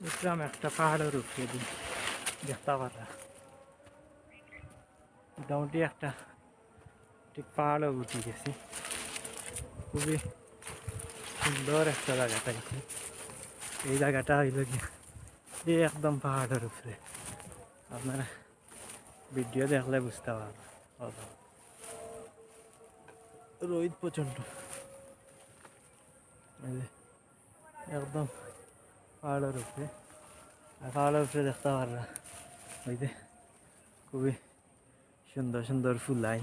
উঠলাম একটা পাহাড়ের উপরে দেখতে পারা মোটামুটি একটা ঠিক পাহাড়ে উঠে গেছি। খুবই সুন্দর একটা জায়গাটা গেছি। এই জায়গাটা হইল গিয়ে এই একদম পাহাড়ের উপরে, আপনারা ভিডিও দেখলে বুঝতে পারবেন। রোদ প্রচণ্ড, একদম পাহাড়ের উপরে। আর পাহাড়ের উপরে দেখতে পাররা ওই যে খুবই সুন্দর সুন্দর ফুলাই,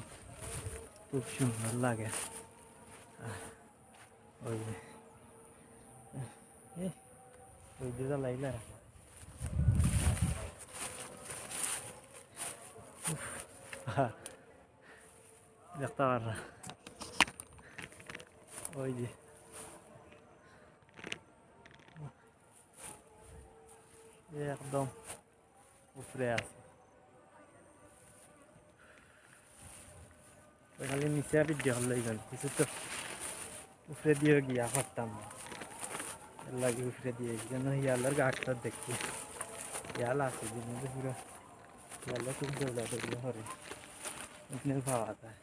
খুব সুন্দর লাগে। ওই যে ওই দিকে লাইলা দেখতে পাররা ওই যে একদম উপরে আছে। খালি নিচে ভিডিও হলেই গেল, কিছু তো উপরে দিয়ে গিয়া পারতাম না, এর লাগে উপরে দিয়ে যেন হিয়ালার গাছটা দেখছি। হিয়াল আছে যেন পুরো হিয়ালে খুব দৌড়াদৌড়ি করে ওখানে পাওয়া যায়।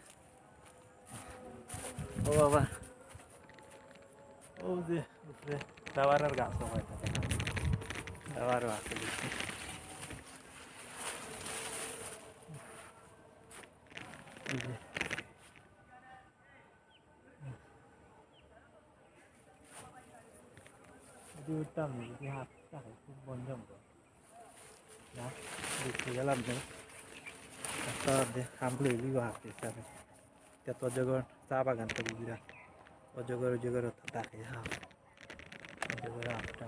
ও বাবা, ও যে উপরে টাওয়ারের গাছও হয় থাকে, টাওয়ারও আছে দেখছি। যদি উঠতাম যদি হাত থাকে খুব বন জঙ্গল না, দেখতে গেলাম নেই রাস্তা খাম লইলি হাতে হিসাবে এত অজগর চা বাগান তো বুঝিরা অজগর থাকে হাফ অজগর হাফটা।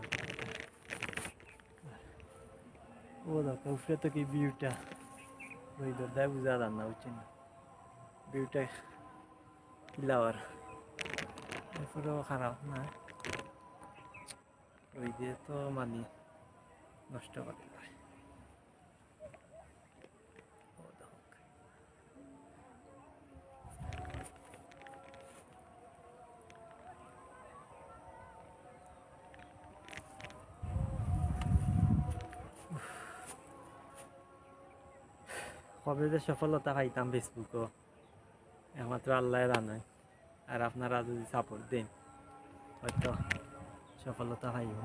ও দেখো উপরে তো কি ভিউটা ওই দেয় বুঝা যান না, বুঝছেন ভিউটা কিলাওয়ার এরপরেও খারাপ না, ওই দিয়ে তো মানি নষ্ট করে দেয়। কবে যে সফলতা পাইতাম ফেসবুকও একমাত্র আল্লাহ জানে। আর আপনারা যদি সাপোর্ট দেন হয়তো সফলতা পাইব।